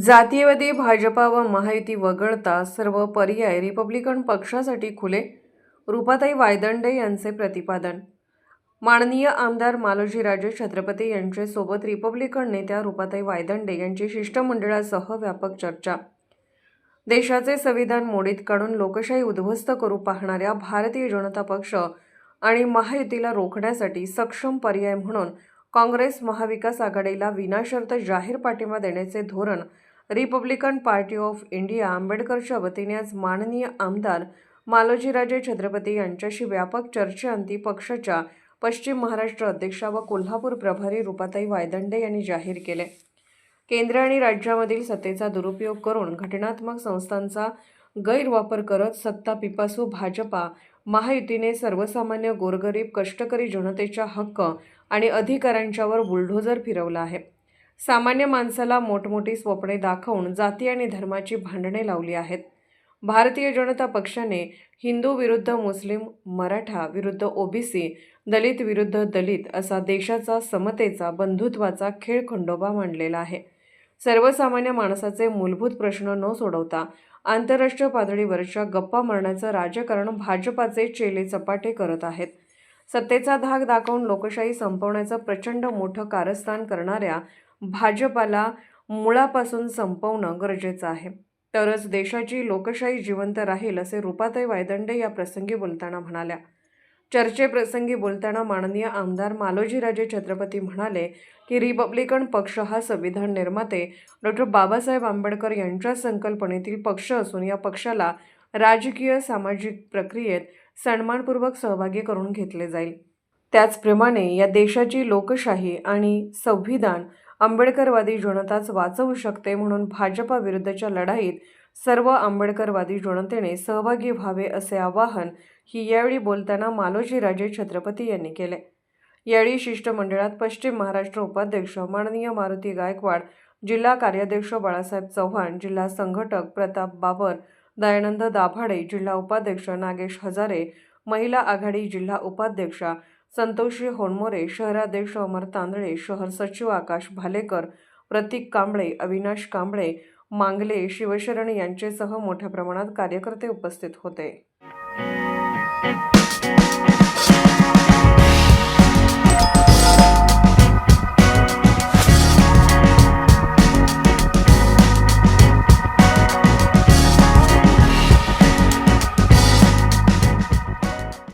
जातीयवादी भाजपा व महायुती वगळता सर्व पर्याय रिपब्लिकन पक्षासाठी खुले, रूपाताई वायदंडे यांचे प्रतिपादन. माननीय आमदार मालोजीराजे छत्रपती यांच्यासोबत रिपब्लिकन नेत्या रूपाताई वायदंडे यांची शिष्टमंडळासह व्यापक चर्चा. देशाचे संविधान मोडीत काढून लोकशाही उद्ध्वस्त करू पाहणाऱ्या भारतीय जनता पक्ष आणि महायुतीला रोखण्यासाठी सक्षम पर्याय म्हणून काँग्रेस महाविकास आघाडीला विनाशर्त जाहीर पाठिंबा देण्याचे धोरण रिपब्लिकन पार्टी ऑफ इंडिया आंबेडकरच्या वतीने आज माननीय आमदार मालोजीराजे छत्रपती यांच्याशी व्यापक चर्चेअंती पक्षाच्या पश्चिम महाराष्ट्र अध्यक्षा व कोल्हापूर प्रभारी रूपाताई वायदंडे यांनी जाहीर केले. केंद्र आणि राज्यामधील सत्तेचा दुरुपयोग करून घटनात्मक संस्थांचा गैरवापर करत सत्ता पिपासू भाजपा महायुतीने सर्वसामान्य गोरगरीब कष्टकरी जनतेच्या हक्क आणि अधिकारांच्यावर बुलडोझर फिरवला आहे. सामान्य माणसाला मोठमोठी स्वप्ने दाखवून जाती आणि धर्माची भांडणे लावली आहेत. भारतीय जनता पक्षाने हिंदू विरुद्ध मुस्लिम, मराठा विरुद्ध ओबीसी, दलित विरुद्ध दलित असा देशाचा समतेचा बंधुत्वाचा खेळ खंडोबा मांडलेला आहे. सर्वसामान्य माणसाचे मूलभूत प्रश्न न सोडवता आंतरराष्ट्रीय पातळीवरच्या गप्पा मारण्याचं राजकारण भाजपाचे चेले चपाटे करत आहेत. सत्तेचा धाक दाखवून लोकशाही संपवण्याचं प्रचंड मोठं कारस्थान करणाऱ्या भाजपाला मुळापासून संपवणं गरजेचं आहे. तरच देशाची लोकशाही जिवंत राहील, असे रूपाताई वायदंडे या प्रसंगी बोलताना म्हणाल्या. चर्चेप्रसंगी बोलताना माननीय आमदार मालोजीराजे छत्रपती म्हणाले की रिपब्लिकन पक्ष हा संविधान निर्माते डॉ. बाबासाहेब आंबेडकर यांच्या संकल्पनेतील पक्ष असून या पक्षाला राजकीय सामाजिक प्रक्रियेत सन्मानपूर्वक सहभागी करून घेतले जाईल. त्याचप्रमाणे या देशाची लोकशाही आणि संविधान आंबेडकरवादी जनताच वाचवू शकते, म्हणून भाजपा विरुद्धच्या लढाईत सर्व आंबेडकरवादी जनतेने सहभागी व्हावे, असे आवाहन ही यावेळी बोलताना मालोजीराजे छत्रपती यांनी केले. यावेळी शिष्टमंडळात पश्चिम महाराष्ट्र उपाध्यक्ष माननीय मारुती गायकवाड, जिल्हा कार्याध्यक्ष बाळासाहेब चव्हाण, जिल्हा संघटक प्रताप बाबर, दयानंद दाभाडे, जिल्हा उपाध्यक्ष नागेश हजारे, महिला आघाडी जिल्हा उपाध्यक्षा संतोषी होनमोरे, शहराध्यक्ष अमर तांदळे, शहर सचिव आकाश भालेकर, प्रतीक कांबळे, अविनाश कांबळे, मांगले, शिवशरण यांच्यासह मोठ्या प्रमाणात कार्यकर्ते उपस्थित होते.